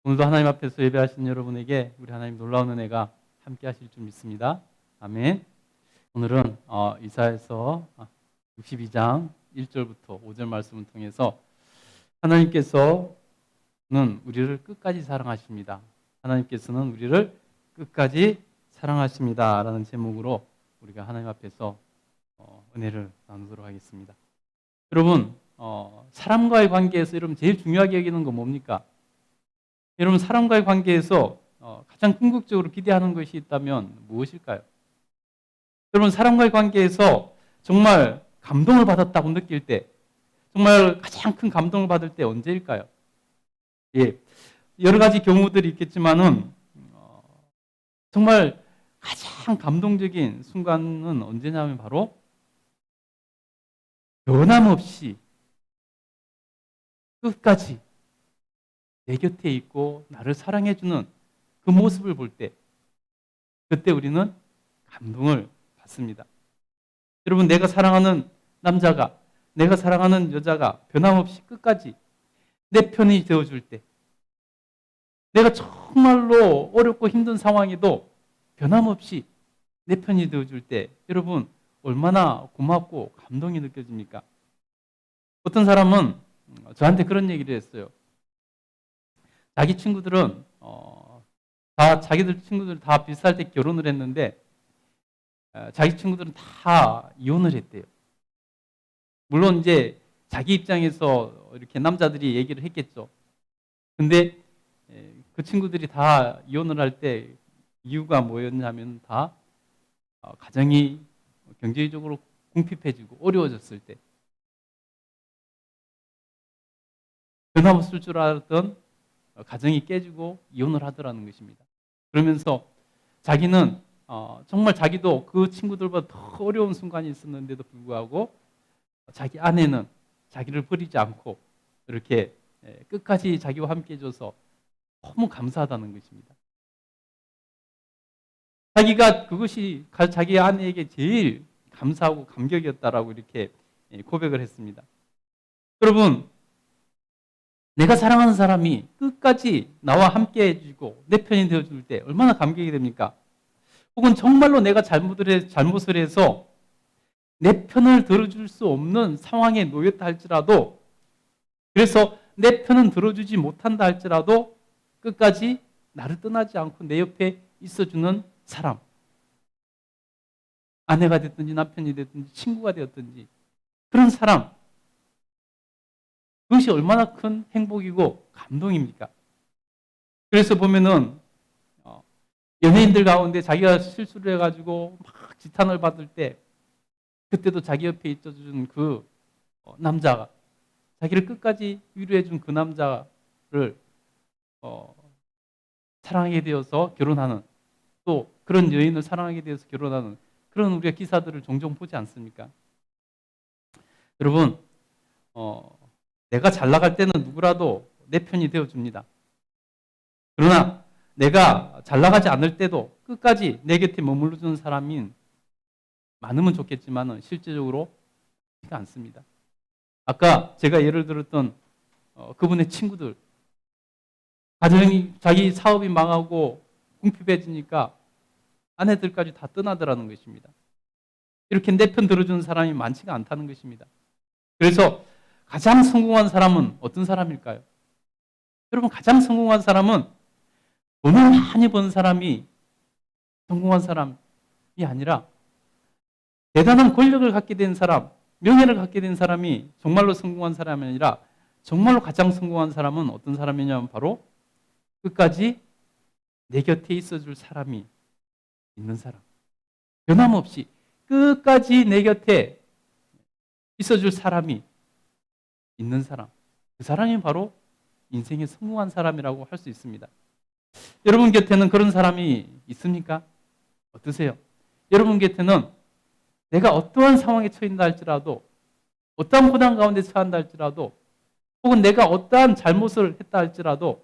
오늘도 하나님 앞에서 예배하신 여러분에게 우리 하나님 놀라운 은혜가 함께 하실 줄 믿습니다. 아멘. 오늘은 이사야서 62장 1절부터 5절 말씀을 통해서 하나님께서는 우리를 끝까지 사랑하십니다. 하나님께서는 우리를 끝까지 사랑하십니다. 라는 제목으로 우리가 하나님 앞에서 은혜를 나누도록 하겠습니다. 여러분, 사람과의 관계에서 여러분 제일 중요하게 여기는 건 뭡니까? 여러분, 사람과의 관계에서 가장 궁극적으로 기대하는 것이 있다면 무엇일까요? 여러분, 사람과의 관계에서 정말 감동을 받았다고 느낄 때, 정말 가장 큰 감동을 받을 때 언제일까요? 예, 여러 가지 경우들이 있겠지만은 정말 가장 감동적인 순간은 언제냐면 바로 변함없이 끝까지 내 곁에 있고 나를 사랑해주는 그 모습을 볼 때, 그때 우리는 감동을 받습니다. 여러분, 내가 사랑하는 남자가, 내가 사랑하는 여자가 변함없이 끝까지 내 편이 되어줄 때, 내가 정말로 어렵고 힘든 상황에도 변함없이 내 편이 되어줄 때, 여러분 얼마나 고맙고 감동이 느껴집니까? 어떤 사람은 저한테 그런 얘기를 했어요. 자기 친구들은 자기들 친구들 다 비슷할 때 결혼을 했는데 자기 친구들은 다 이혼을 했대요. 물론 이제 자기 입장에서 이렇게 남자들이 얘기를 했겠죠. 근데 그 친구들이 다 이혼을 할 때 이유가 뭐였냐면 다 가정이 경제적으로 궁핍해지고 어려워졌을 때, 변함없을 줄 알았던 가정이 깨지고 이혼을 하더라는 것입니다. 그러면서 자기는 정말 자기도 그 친구들보다 더 어려운 순간이 있었는데도 불구하고 자기 아내는 자기를 버리지 않고 이렇게 끝까지 자기와 함께 해줘서 너무 감사하다는 것입니다. 자기가 그것이 자기 아내에게 제일 감사하고 감격이었다라고 이렇게 고백을 했습니다. 여러분, 내가 사랑하는 사람이 끝까지 나와 함께 해주고 내 편이 되어줄 때 얼마나 감격이 됩니까? 혹은 정말로 내가 잘못을 해서 내 편을 들어줄 수 없는 상황에 놓였다 할지라도, 그래서 내 편은 들어주지 못한다 할지라도 끝까지 나를 떠나지 않고 내 옆에 있어주는 사람, 아내가 됐든지 남편이 됐든지 친구가 되었든지 그런 사람, 그것이 얼마나 큰 행복이고 감동입니까? 그래서 보면은 연예인들 가운데 자기가 실수를 해가지고 막 지탄을 받을 때 그때도 자기 옆에 있어준 그 남자가, 자기를 끝까지 위로해준 그 남자를 사랑하게 되어서 결혼하는, 또 그런 여인을 사랑하게 되어서 결혼하는 그런 우리가 기사들을 종종 보지 않습니까? 여러분, 내가 잘 나갈 때는 누구라도 내 편이 되어줍니다. 그러나 내가 잘 나가지 않을 때도 끝까지 내 곁에 머물러주는 사람이 많으면 좋겠지만 실제적으로 그렇지 않습니다. 아까 제가 예를 들었던 그분의 친구들, 가정이, 자기 사업이 망하고 궁핍해지니까 아내들까지 다 떠나더라는 것입니다. 이렇게 내 편 들어주는 사람이 많지가 않다는 것입니다. 그래서 가장 성공한 사람은 어떤 사람일까요? 여러분, 가장 성공한 사람은 돈을 많이 번 사람이 성공한 사람이 아니라 대단한 권력을 갖게 된 사람, 명예를 갖게 된 사람이 정말로 성공한 사람이 아니라 정말로 가장 성공한 사람은 어떤 사람이냐면 바로 끝까지 내 곁에 있어줄 사람이 있는 사람. 변함없이 끝까지 내 곁에 있어줄 사람이 있는 사람. 그 사람이 바로 인생에 성공한 사람이라고 할 수 있습니다. 여러분 곁에는 그런 사람이 있습니까? 어떠세요? 여러분 곁에는 내가 어떠한 상황에 처한다 할지라도, 어떠한 고난 가운데 처한다 할지라도, 혹은 내가 어떠한 잘못을 했다 할지라도,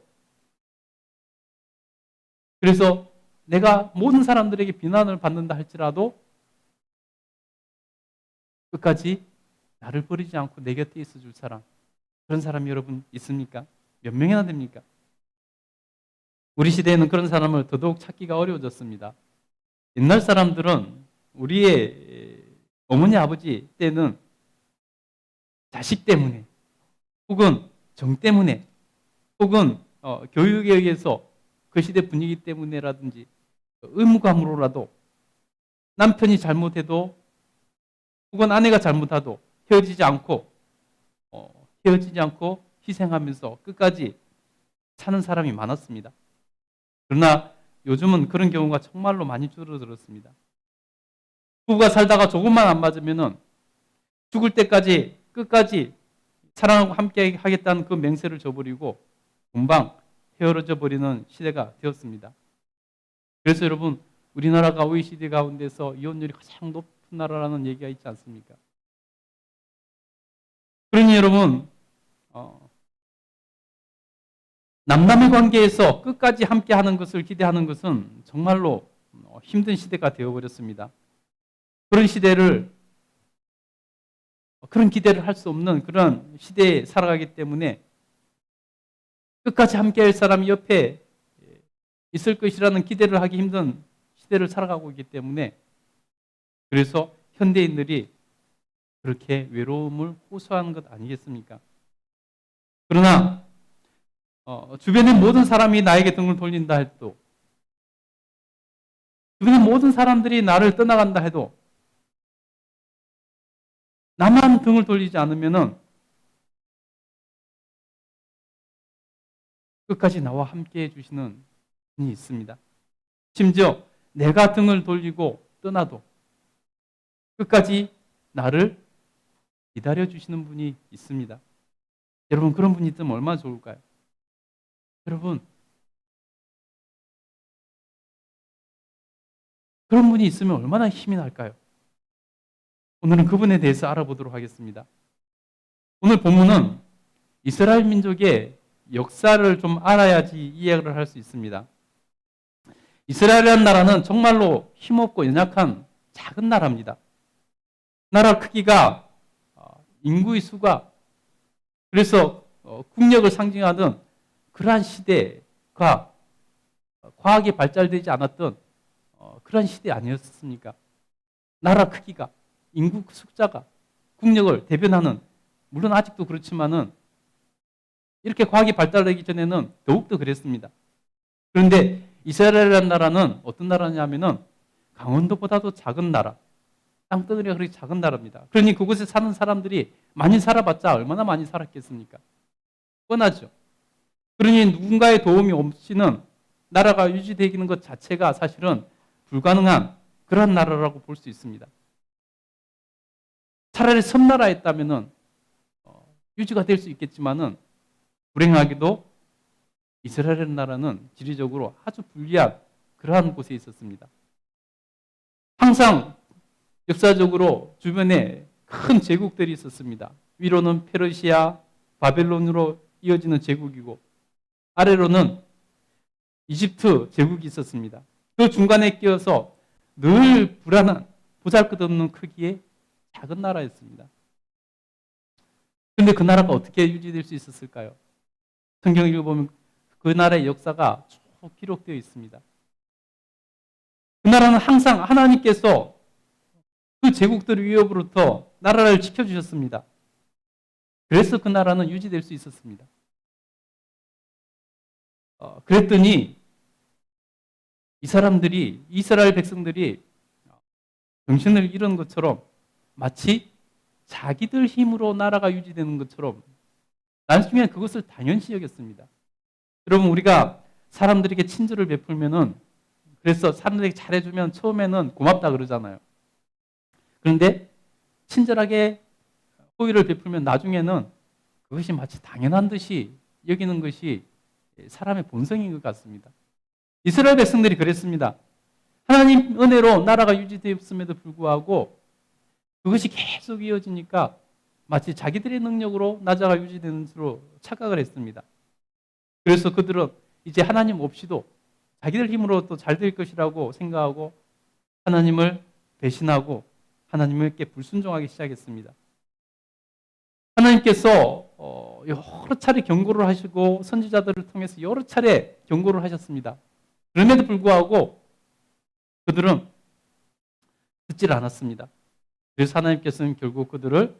그래서 내가 모든 사람들에게 비난을 받는다 할지라도 끝까지 나를 버리지 않고 내 곁에 있어줄 사람, 그런 사람이 여러분 있습니까? 몇 명이나 됩니까? 우리 시대에는 그런 사람을 더더욱 찾기가 어려워졌습니다. 옛날 사람들은 우리의 어머니 아버지 때는 자식 때문에 혹은 정 때문에 혹은 교육에 의해서 그 시대 분위기 때문에라든지 의무감으로라도 남편이 잘못해도 혹은 아내가 잘못해도 헤어지지 않고 희생하면서 끝까지 사는 사람이 많았습니다. 그러나 요즘은 그런 경우가 정말로 많이 줄어들었습니다. 부부가 살다가 조금만 안 맞으면은 죽을 때까지 끝까지 사랑하고 함께 하겠다는 그 맹세를 저버리고 금방 헤어져 버리는 시대가 되었습니다. 그래서 여러분, 우리나라가 OECD 가운데서 이혼율이 가장 높은 나라라는 얘기가 있지 않습니까? 그러니 여러분, 남남의 관계에서 끝까지 함께 하는 것을 기대하는 것은 정말로 힘든 시대가 되어버렸습니다. 그런 기대를 할 수 없는 그런 시대에 살아가기 때문에 끝까지 함께 할 사람이 옆에 있을 것이라는 기대를 하기 힘든 시대를 살아가고 있기 때문에 그래서 현대인들이 그렇게 외로움을 호소하는 것 아니겠습니까? 그러나 주변의 모든 사람이 나에게 등을 돌린다 해도 주변의 모든 사람들이 나를 떠나간다 해도 나만 등을 돌리지 않으면은 끝까지 나와 함께 해주시는 분이 있습니다. 심지어 내가 등을 돌리고 떠나도 끝까지 나를 기다려주시는 분이 있습니다. 여러분, 그런 분이 있으면 얼마나 좋을까요? 여러분, 그런 분이 있으면 얼마나 힘이 날까요? 오늘은 그분에 대해서 알아보도록 하겠습니다. 오늘 본문은 이스라엘 민족의 역사를 좀 알아야지 이해를 할 수 있습니다. 이스라엘이라는 나라는 정말로 힘없고 연약한 작은 나라입니다. 나라 크기가 인구의 수가 그래서 국력을 상징하던 그러한 시대가 과학이 발달되지 않았던 그런 시대 아니었습니까? 나라 크기가 인구 숫자가 국력을 대변하는 물론 아직도 그렇지만은 이렇게 과학이 발달되기 전에는 더욱더 그랬습니다. 그런데 이스라엘이라는 나라는 어떤 나라냐면은 강원도보다도 작은 나라, 땅덩어리가 그렇게 작은 나라입니다. 그러니 그곳에 사는 사람들이 많이 살아봤자 얼마나 많이 살았겠습니까? 뻔하죠. 그러니 누군가의 도움이 없이는 나라가 유지되는 것 자체가 사실은 불가능한 그런 나라라고 볼 수 있습니다. 차라리 섬나라였다면은 유지가 될 수 있겠지만은 불행하게도 이스라엘 나라는 지리적으로 아주 불리한 그러한 곳에 있었습니다. 항상 역사적으로 주변에 큰 제국들이 있었습니다. 위로는 페르시아, 바벨론으로 이어지는 제국이고 아래로는 이집트 제국이 있었습니다. 그 중간에 끼어서 늘 불안한 보잘것없는 크기의 작은 나라였습니다. 그런데 그 나라가 어떻게 유지될 수 있었을까요? 성경을 읽어보면 그 나라의 역사가 쭉 기록되어 있습니다. 그 나라는 항상 하나님께서 그 제국들의 위협으로부터 나라를 지켜주셨습니다. 그래서 그 나라는 유지될 수 있었습니다. 그랬더니 이스라엘 백성들이 정신을 잃은 것처럼 마치 자기들 힘으로 나라가 유지되는 것처럼 나중에 그것을 당연시 여겼습니다. 여러분, 우리가 사람들에게 친절을 베풀면은 그래서 사람들에게 잘해주면 처음에는 고맙다 그러잖아요. 그런데 친절하게 호의를 베풀면 나중에는 그것이 마치 당연한 듯이 여기는 것이 사람의 본성인 것 같습니다. 이스라엘 백성들이 그랬습니다. 하나님 은혜로 나라가 유지되었음에도 불구하고 그것이 계속 이어지니까 마치 자기들의 능력으로 나라가 유지되는 수로 착각을 했습니다. 그래서 그들은 이제 하나님 없이도 자기들 힘으로 또 잘 될 것이라고 생각하고 하나님을 배신하고 하나님께 불순종하기 시작했습니다. 하나님께서 여러 차례 경고를 하시고 선지자들을 통해서 여러 차례 경고를 하셨습니다. 그럼에도 불구하고 그들은 듣질 않았습니다. 그래서 하나님께서는 결국 그들을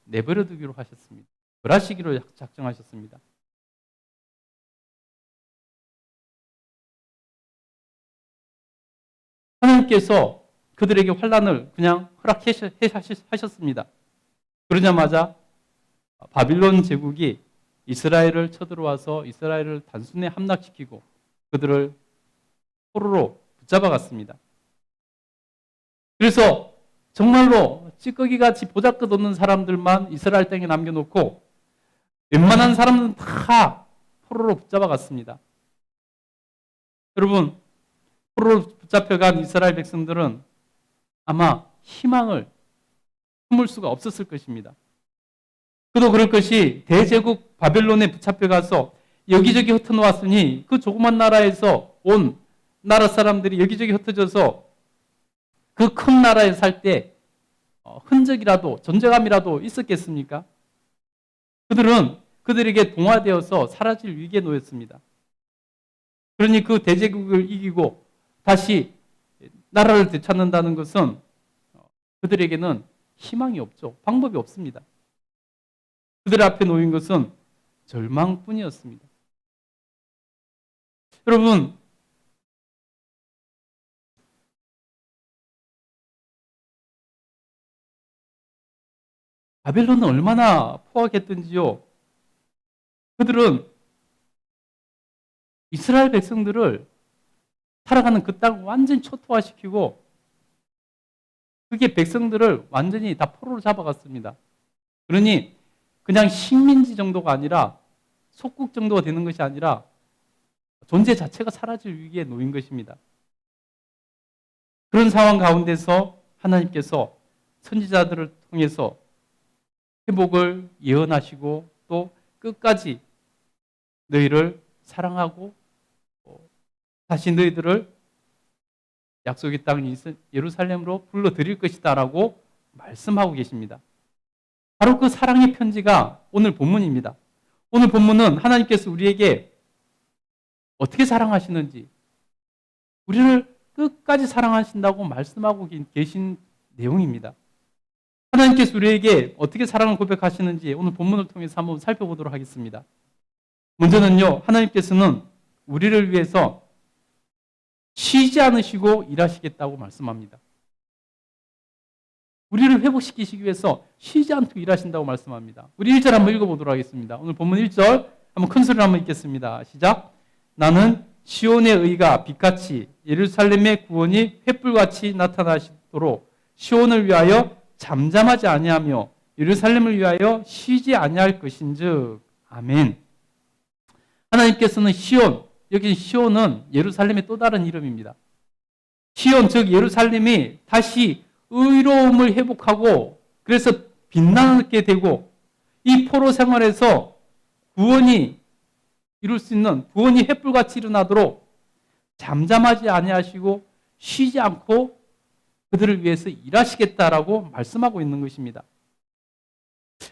내버려 두기로 하셨습니다. 멸하시기로 작정하셨습니다. 하나님께서 그들에게 환난을 그냥 허락하셨습니다. 그러자마자 바빌론 제국이 이스라엘을 쳐들어와서 이스라엘을 단순히 함락시키고 그들을 포로로 붙잡아갔습니다. 그래서 정말로 찌꺼기같이 보잘것없는 사람들만 이스라엘 땅에 남겨놓고 웬만한 사람들은 다 포로로 붙잡아갔습니다. 여러분, 포로로 붙잡혀간 이스라엘 백성들은 아마 희망을 품을 수가 없었을 것입니다. 그도 그럴 것이 대제국 바벨론에 붙잡혀가서 여기저기 흩어놓았으니 그 조그만 나라에서 온 나라 사람들이 여기저기 흩어져서 그 큰 나라에 살 때 흔적이라도 존재감이라도 있었겠습니까? 그들은 그들에게 동화되어서 사라질 위기에 놓였습니다. 그러니 그 대제국을 이기고 다시 나라를 되찾는다는 것은 그들에게는 희망이 없죠. 방법이 없습니다. 그들 앞에 놓인 것은 절망뿐이었습니다. 여러분, 바벨론은 얼마나 포악했던지요. 그들은 이스라엘 백성들을 살아가는 그 땅을 완전히 초토화시키고 그게 백성들을 완전히 다 포로로 잡아갔습니다. 그러니 그냥 식민지 정도가 아니라 속국 정도가 되는 것이 아니라 존재 자체가 사라질 위기에 놓인 것입니다. 그런 상황 가운데서 하나님께서 선지자들을 통해서 회복을 예언하시고 또 끝까지 너희를 사랑하고 다시 너희들을 약속의 땅 예루살렘으로 불러들일 것이다 라고 말씀하고 계십니다. 바로 그 사랑의 편지가 오늘 본문입니다. 오늘 본문은 하나님께서 우리에게 어떻게 사랑하시는지, 우리를 끝까지 사랑하신다고 말씀하고 계신 내용입니다. 하나님께서 우리에게 어떻게 사랑을 고백하시는지 오늘 본문을 통해서 한번 살펴보도록 하겠습니다. 먼저는요, 하나님께서는 우리를 위해서 쉬지 않으시고 일하시겠다고 말씀합니다. 우리를 회복시키시기 위해서 쉬지 않고 일하신다고 말씀합니다. 우리 1절 한번 읽어보도록 하겠습니다. 오늘 본문 1절 한번 큰 소리로 한번 읽겠습니다. 시작. 나는 시온의 의가 빛같이 예루살렘의 구원이 횃불같이 나타나시도록 시온을 위하여 잠잠하지 아니하며 예루살렘을 위하여 쉬지 아니할 것인즉. 아멘. 하나님께서는 시온, 여기 시온은 예루살렘의 또 다른 이름입니다. 시온 즉 예루살렘이 다시 의로움을 회복하고 그래서 빛나게 되고 이 포로 생활에서 구원이 이룰 수 있는, 구원이 횃불같이 일어나도록 잠잠하지 아니하시고 쉬지 않고 그들을 위해서 일하시겠다라고 말씀하고 있는 것입니다.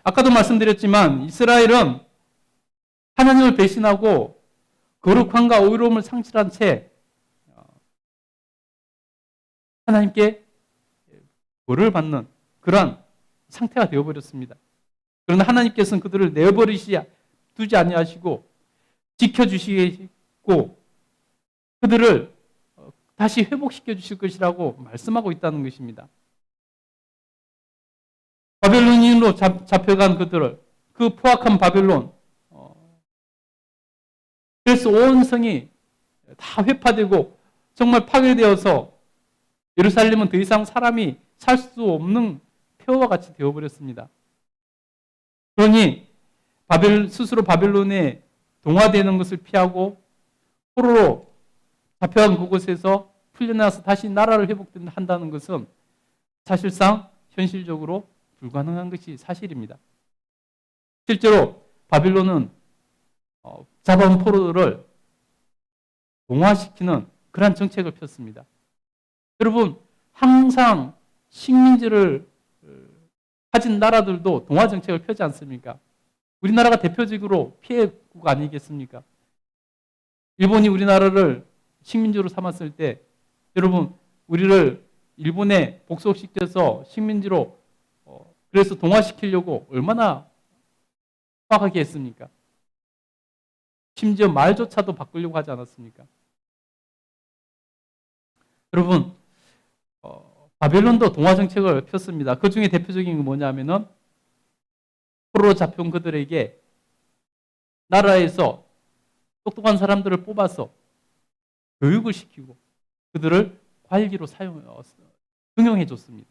아까도 말씀드렸지만 이스라엘은 하나님을 배신하고 거룩함과 의로움을 상실한 채 하나님께 벌을 받는 그러한 상태가 되어버렸습니다. 그러나 하나님께서는 그들을 두지 아니하시고 지켜주시고 그들을 다시 회복시켜 주실 것이라고 말씀하고 있다는 것입니다. 바벨론인으로 잡혀간 그들을, 그 포악한 바벨론, 그래서 온 성이 다 회파되고 정말 파괴되어서 예루살렘은 더 이상 사람이 살 수 없는 폐허와 같이 되어버렸습니다. 그러니 스스로 바벨론에 동화되는 것을 피하고 포로로 잡혀간 그곳에서 풀려나서 다시 나라를 회복한다는 것은 사실상 현실적으로 불가능한 것이 사실입니다. 실제로 바빌론은 잡아온 포로들을 동화시키는 그러한 정책을 폈습니다. 여러분, 항상 식민지를 가진 나라들도 동화 정책을 펴지 않습니까? 우리나라가 대표적으로 피해국 아니겠습니까? 일본이 우리나라를 식민지로 삼았을 때 여러분 우리를 일본에 복속시켜서 식민지로 그래서 동화시키려고 얼마나 빡하게 했습니까? 심지어 말조차도 바꾸려고 하지 않았습니까? 여러분 바벨론도 동화 정책을 폈습니다. 그 중에 대표적인 게 뭐냐면은 포로로 잡혀온 그들에게 나라에서 똑똑한 사람들을 뽑아서 교육을 시키고 그들을 관리로 등용해 줬습니다.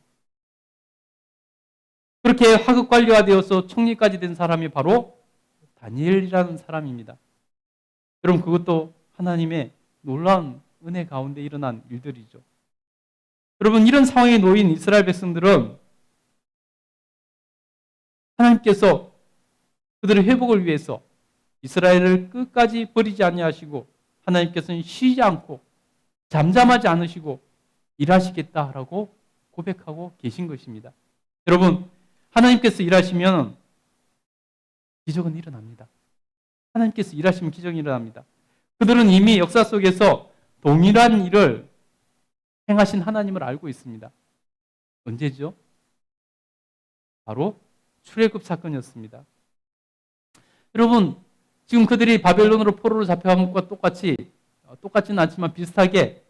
그렇게 하급 관리가 되어서 총리까지 된 사람이 바로 다니엘이라는 사람입니다. 여러분 그것도 하나님의 놀라운 은혜 가운데 일어난 일들이죠. 여러분 이런 상황에 놓인 이스라엘 백성들은 하나님께서 그들의 회복을 위해서 이스라엘을 끝까지 버리지 아니하시고 하나님께서는 쉬지 않고 잠잠하지 않으시고 일하시겠다라고 고백하고 계신 것입니다. 여러분 하나님께서 일하시면 기적은 일어납니다. 하나님께서 일하시면 기적이 일어납니다. 그들은 이미 역사 속에서 동일한 일을 행하신 하나님을 알고 있습니다. 언제죠? 바로 출애굽 사건이었습니다. 여러분 지금 그들이 바벨론으로 포로로 잡혀간 것과 똑같지는 않지만 비슷하게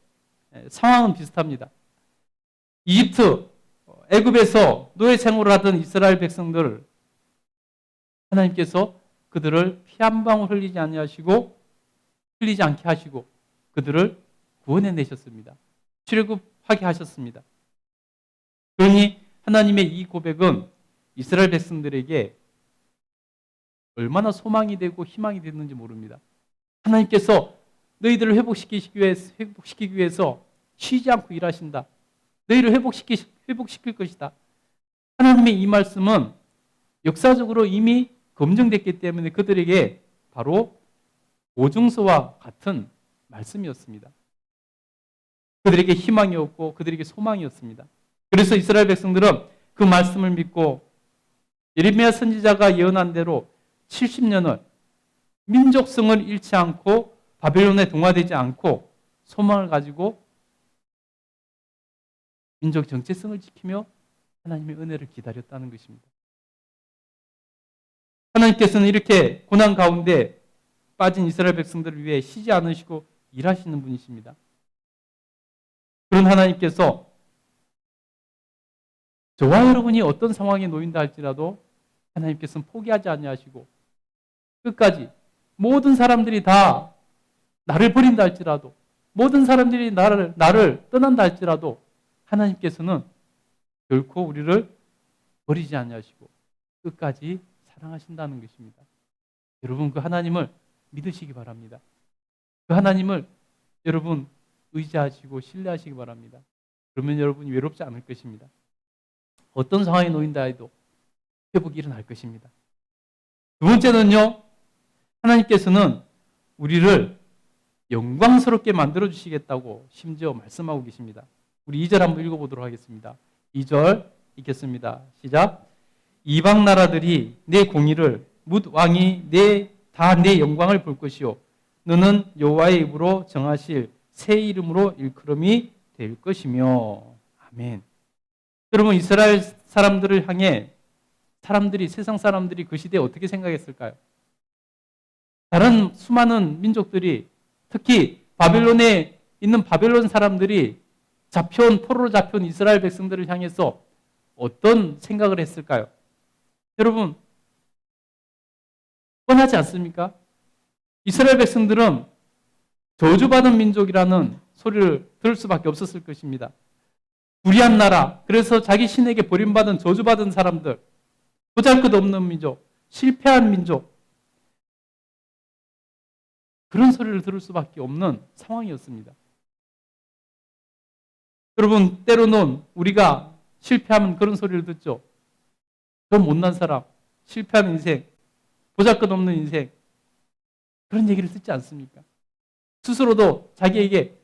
상황은 비슷합니다. 이집트, 애굽에서 노예 생활을 하던 이스라엘 백성들을 하나님께서 그들을 피 한 방울 흘리지 않게 하시고 그들을 구원해 내셨습니다. 출애굽하게 하셨습니다. 그러니 하나님의 이 고백은 이스라엘 백성들에게 얼마나 소망이 되고 희망이 됐는지 모릅니다. 하나님께서 너희들을 회복시키기 위해서 쉬지 않고 일하신다. 너희를 회복시킬 것이다. 하나님의 이 말씀은 역사적으로 이미 검증됐기 때문에 그들에게 바로 보증서와 같은 말씀이었습니다. 그들에게 희망이었고 그들에게 소망이었습니다. 그래서 이스라엘 백성들은 그 말씀을 믿고 예레미야 선지자가 예언한 대로 70년을 민족성을 잃지 않고 바벨론에 동화되지 않고 소망을 가지고 민족 정체성을 지키며 하나님의 은혜를 기다렸다는 것입니다. 하나님께서는 이렇게 고난 가운데 빠진 이스라엘 백성들을 위해 쉬지 않으시고 일하시는 분이십니다. 그런 하나님께서 저와 여러분이 어떤 상황에 놓인다 할지라도 하나님께서는 포기하지 아니하시고 끝까지 모든 사람들이 다 나를 버린다 할지라도 모든 사람들이 나를 떠난다 할지라도 하나님께서는 결코 우리를 버리지 아니하시고 끝까지 사랑하신다는 것입니다. 여러분 그 하나님을 믿으시기 바랍니다. 그 하나님을 여러분 의지하시고 신뢰하시기 바랍니다. 그러면 여러분이 외롭지 않을 것입니다. 어떤 상황에 놓인다 해도 회복이 일어날 것입니다. 두 번째는요, 하나님께서는 우리를 영광스럽게 만들어주시겠다고 심지어 말씀하고 계십니다. 우리 2절 한번 읽어보도록 하겠습니다. 2절 읽겠습니다. 시작. 이방 나라들이 내 공의를 뭇 왕이 다 내 영광을 볼 것이요 너는 여호와의 입으로 정하실 새 이름으로 일컬음이 될 것이며. 아멘. 여러분 이스라엘 사람들을 향해 세상 사람들이 그 시대에 어떻게 생각했을까요? 다른 수많은 민족들이 특히 바벨론에 있는 바벨론 사람들이 포로로 잡혀온 이스라엘 백성들을 향해서 어떤 생각을 했을까요? 여러분 뻔하지 않습니까? 이스라엘 백성들은 저주받은 민족이라는 소리를 들을 수밖에 없었을 것입니다. 불의한 나라, 그래서 자기 신에게 버림받은 저주받은 사람들, 보잘것없는 민족, 실패한 민족, 그런 소리를 들을 수밖에 없는 상황이었습니다. 여러분 때로는 우리가 실패하면 그런 소리를 듣죠. 저 못난 사람, 실패한 인생, 보잘것없는 인생, 그런 얘기를 듣지 않습니까? 스스로도 자기에게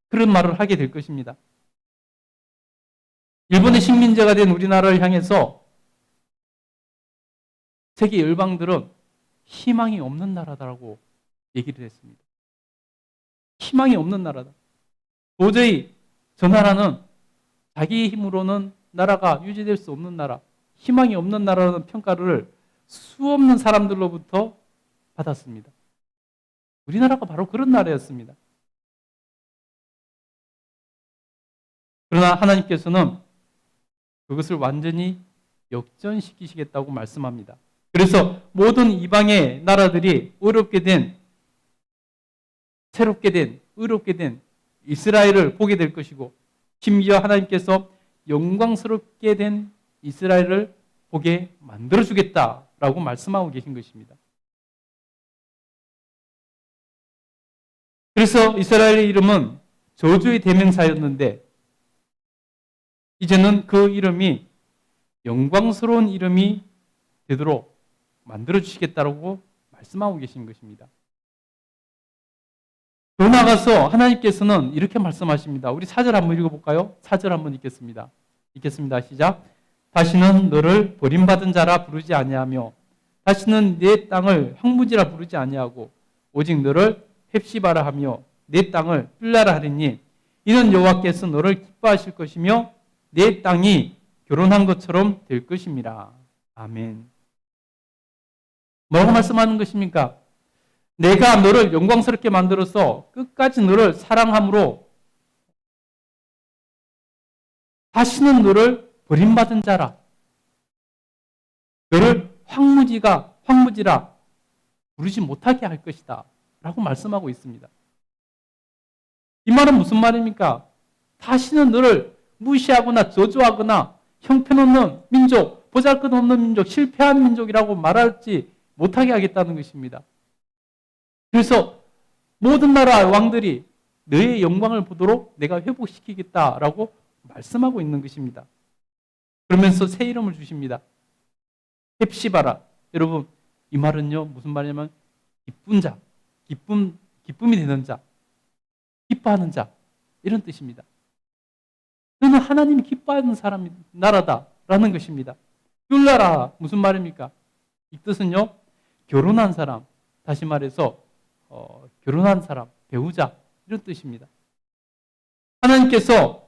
그런 말을 하게 될 것입니다. 일본의 식민지가 된 우리나라를 향해서 세계 열방들은 희망이 없는 나라다라고 얘기를 했습니다. 희망이 없는 나라다. 도저히 저 나라는 자기 힘으로는 나라가 유지될 수 없는 나라, 희망이 없는 나라라는 평가를 수없는 사람들로부터 받았습니다. 우리나라가 바로 그런 나라였습니다. 그러나 하나님께서는 그것을 완전히 역전시키시겠다고 말씀합니다. 그래서 모든 이방의 나라들이 새롭게 된, 의롭게 된 이스라엘을 보게 될 것이고, 심지어 하나님께서 영광스럽게 된 이스라엘을 보게 만들어주겠다라고 말씀하고 계신 것입니다. 그래서 이스라엘의 이름은 저주의 대명사였는데, 이제는 그 이름이 영광스러운 이름이 되도록 만들어주시겠다고 말씀하고 계신 것입니다. 더 나아가서 하나님께서는 이렇게 말씀하십니다. 우리 4절 한번 읽어볼까요? 4절 한번 읽겠습니다. 시작. 다시는 너를 버림받은 자라 부르지 아니하며 다시는 내 땅을 황무지라 부르지 아니하고 오직 너를 헵시바라 하며 내 땅을 빌라라 하리니 이는 여호와께서 너를 기뻐하실 것이며 내 땅이 결혼한 것처럼 될 것입니다. 아멘. 뭐라고 말씀하는 것입니까? 내가 너를 영광스럽게 만들어서 끝까지 너를 사랑함으로 다시는 너를 버림받은 자라, 너를 황무지라 부르지 못하게 할 것이다 라고 말씀하고 있습니다. 이 말은 무슨 말입니까? 다시는 너를 무시하거나 저주하거나 형편없는 민족, 보잘것없는 민족, 실패한 민족이라고 말하지 못하게 하겠다는 것입니다. 그래서 모든 나라 왕들이 너의 영광을 보도록 내가 회복시키겠다라고 말씀하고 있는 것입니다. 그러면서 새 이름을 주십니다. 헵시바라. 여러분, 이 말은요 무슨 말이냐면 기쁜 자, 기쁨이 되는 자, 기뻐하는 자, 이런 뜻입니다. 너는 하나님이 기뻐하는 나라다라는 것입니다. 율라라 무슨 말입니까? 이 뜻은요 결혼한 사람, 다시 말해서 결혼한 사람, 배우자, 이런 뜻입니다. 하나님께서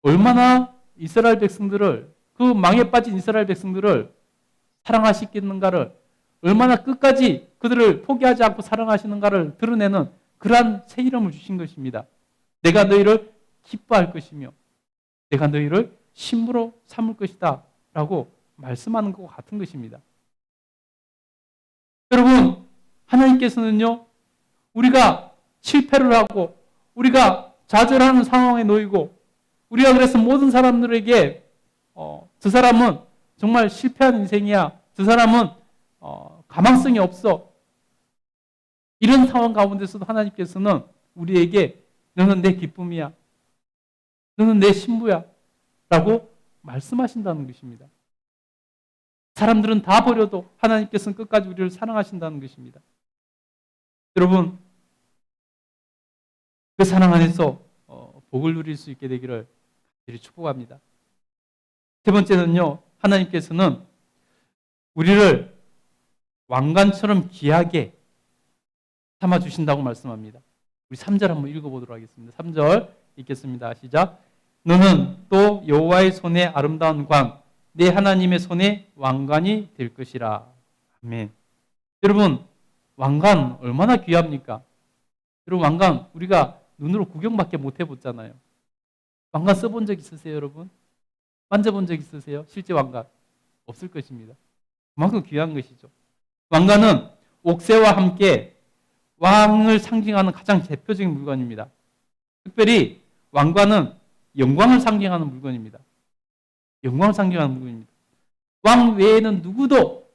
얼마나 이스라엘 백성들을, 그 망에 빠진 이스라엘 백성들을 사랑하시겠는가를, 얼마나 끝까지 그들을 포기하지 않고 사랑하시는가를 드러내는 그러한 새 이름을 주신 것입니다. 내가 너희를 기뻐할 것이며 내가 너희를 신부로 삼을 것이다 라고 말씀하는 것과 같은 것입니다. 여러분, 하나님께서는요 우리가 실패를 하고 우리가 좌절하는 상황에 놓이고 우리가 그래서 모든 사람들에게 저 사람은 정말 실패한 인생이야, 저 사람은 가망성이 없어, 이런 상황 가운데서도 하나님께서는 우리에게 너는 내 기쁨이야, 너는 내 신부야 라고 말씀하신다는 것입니다. 사람들은 다 버려도 하나님께서는 끝까지 우리를 사랑하신다는 것입니다. 여러분, 그 사랑 안에서 복을 누릴 수 있게 되기를 축복합니다. 세 번째는요, 하나님께서는 우리를 왕관처럼 귀하게 삼아주신다고 말씀합니다. 우리 3절 한번 읽어보도록 하겠습니다. 3절 읽겠습니다. 시작. 너는 또 여호와의 손에 아름다운 관, 내 하나님의 손에 왕관이 될 것이라. 아멘. 여러분, 왕관 얼마나 귀합니까? 여러분, 왕관 우리가 눈으로 구경밖에 못 해봤잖아요. 왕관 써본 적 있으세요, 여러분? 만져본 적 있으세요? 실제 왕관? 없을 것입니다. 그만큼 귀한 것이죠. 왕관은 옥새와 함께 왕을 상징하는 가장 대표적인 물건입니다. 특별히 왕관은 영광을 상징하는 물건입니다. 영광을 상징하는 물건입니다. 왕 외에는 누구도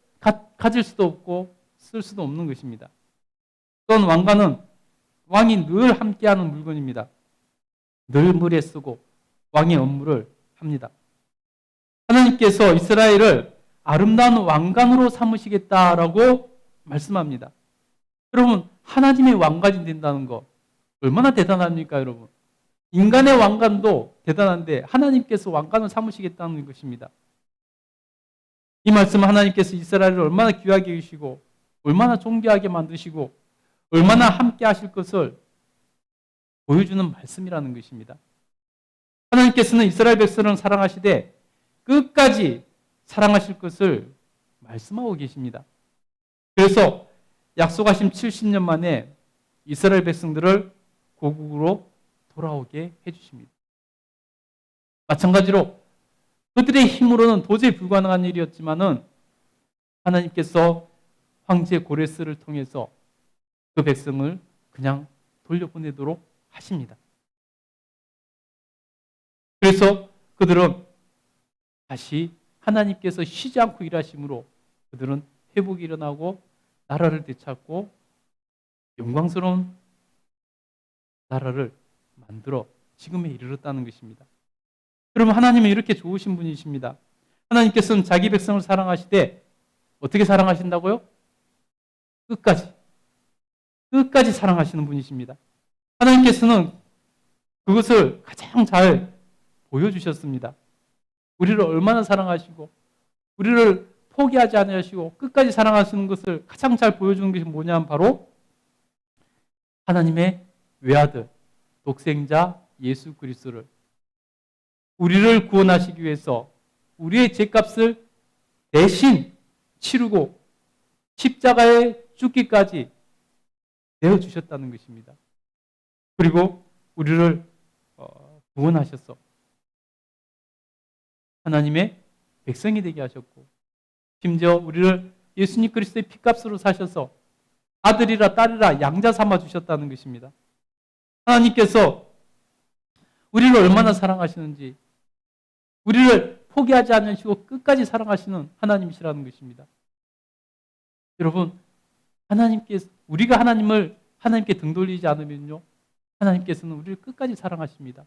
가질 수도 없고 쓸 수도 없는 것입니다. 또한 왕관은 왕이 늘 함께하는 물건입니다. 늘 물에 쓰고 왕의 업무를 합니다. 하나님께서 이스라엘을 아름다운 왕관으로 삼으시겠다라고 말씀합니다. 여러분, 하나님의 왕관이 된다는 것 얼마나 대단합니까, 여러분? 인간의 왕관도 대단한데 하나님께서 왕관을 삼으시겠다는 것입니다. 이 말씀은 하나님께서 이스라엘을 얼마나 귀하게 여기시고 얼마나 존귀하게 만드시고 얼마나 함께 하실 것을 보여주는 말씀이라는 것입니다. 하나님께서는 이스라엘 백성을 사랑하시되 끝까지 사랑하실 것을 말씀하고 계십니다. 그래서 약속하신 70년 만에 이스라엘 백성들을 고국으로 돌아오게 해주십니다. 마찬가지로 그들의 힘으로는 도저히 불가능한 일이었지만은 하나님께서 황제 고레스를 통해서 그 백성을 그냥 돌려보내도록 하십니다. 그래서 그들은 다시 하나님께서 쉬지 않고 일하심으로 그들은 회복이 일어나고 나라를 되찾고 영광스러운 나라를 만들어 지금에 이르렀다는 것입니다. 여러분, 하나님은 이렇게 좋으신 분이십니다. 하나님께서는 자기 백성을 사랑하시되 어떻게 사랑하신다고요? 끝까지 사랑하시는 분이십니다. 하나님께서는 그것을 가장 잘 보여주셨습니다. 우리를 얼마나 사랑하시고 우리를 포기하지 않으시고 끝까지 사랑하시는 것을 가장 잘 보여주는 것이 뭐냐면 바로 하나님의 외아들, 독생자 예수 그리스도를 우리를 구원하시기 위해서 우리의 죄값을 대신 치르고 십자가에 죽기까지 내어주셨다는 것입니다. 그리고 우리를 구원하셔서 하나님의 백성이 되게 하셨고 심지어 우리를 예수님 그리스도의 피값으로 사셔서 아들이라 딸이라 양자 삼아 주셨다는 것입니다. 하나님께서 우리를 얼마나 사랑하시는지 우리를 포기하지 않으시고 끝까지 사랑하시는 하나님이시라는 것입니다. 여러분, 우리가 하나님께 등 돌리지 않으면요, 하나님께서는 우리를 끝까지 사랑하십니다.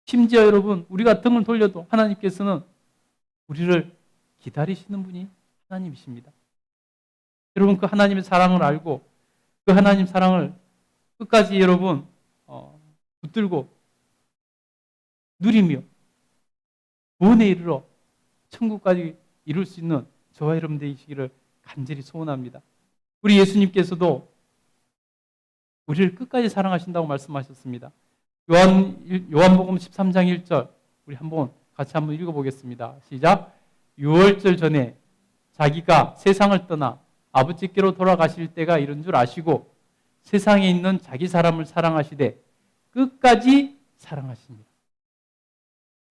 심지어 여러분, 우리가 등을 돌려도 하나님께서는 우리를 기다리시는 분이 하나님이십니다. 여러분, 그 하나님의 사랑을 알고 그 하나님 사랑을 끝까지 여러분 붙들고 누리며 구원에 이르러 천국까지 이룰 수 있는 저와 여러분 되시기를 간절히 소원합니다. 우리 예수님께서도 우리를 끝까지 사랑하신다고 말씀하셨습니다. 요한복음 13장 1절 우리 같이 한번 읽어보겠습니다. 시작. 6월절 전에 자기가 세상을 떠나 아버지께로 돌아가실 때가 이른 줄 아시고 세상에 있는 자기 사람을 사랑하시되 끝까지 사랑하십니다.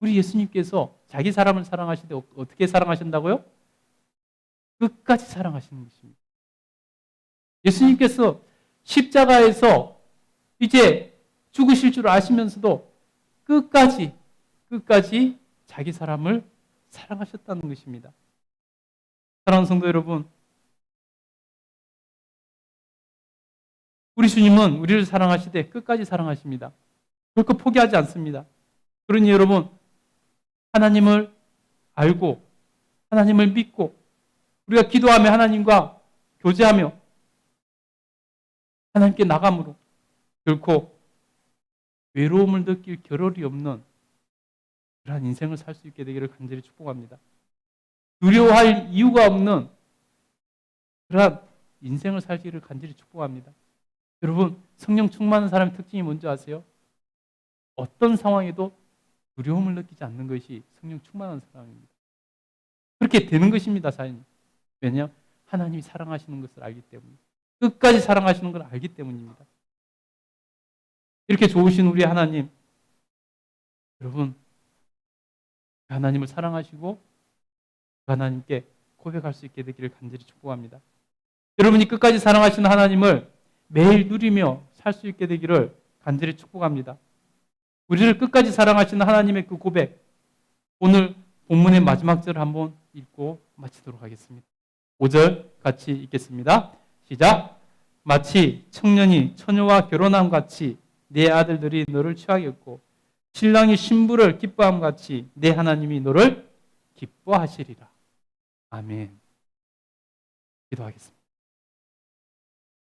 우리 예수님께서 자기 사람을 사랑하시되 어떻게 사랑하신다고요? 끝까지 사랑하시는 것입니다. 예수님께서 십자가에서 이제 죽으실 줄 아시면서도 끝까지 자기 사람을 사랑하셨다는 것입니다. 사랑하는 성도 여러분, 우리 주님은 우리를 사랑하시되 끝까지 사랑하십니다. 결코 포기하지 않습니다. 그러니 여러분, 하나님을 알고 하나님을 믿고 우리가 기도하며 하나님과 교제하며 하나님께 나감으로 결코 외로움을 느낄 겨를이 없는 그러한 인생을 살 수 있게 되기를 간절히 축복합니다. 두려워할 이유가 없는 그러한 인생을 살기를 간절히 축복합니다. 여러분, 성령 충만한 사람의 특징이 뭔지 아세요? 어떤 상황에도 두려움을 느끼지 않는 것이 성령 충만한 사람입니다. 그렇게 되는 것입니다, 사장님. 왜냐하면 하나님이 사랑하시는 것을 알기 때문입니다. 끝까지 사랑하시는 걸 알기 때문입니다. 이렇게 좋으신 우리 하나님, 여러분, 그 하나님을 사랑하시고 그 하나님께 고백할 수 있게 되기를 간절히 축복합니다. 여러분이 끝까지 사랑하시는 하나님을 매일 누리며 살 수 있게 되기를 간절히 축복합니다. 우리를 끝까지 사랑하시는 하나님의 그 고백, 오늘 본문의 마지막 절을 한번 읽고 마치도록 하겠습니다. 5절 같이 읽겠습니다. 시작. 마치 청년이 처녀와 결혼함 같이 내 아들들이 너를 취하겠고 신랑이 신부를 기뻐함 같이 내 하나님이 너를 기뻐하시리라. 아멘. 기도하겠습니다.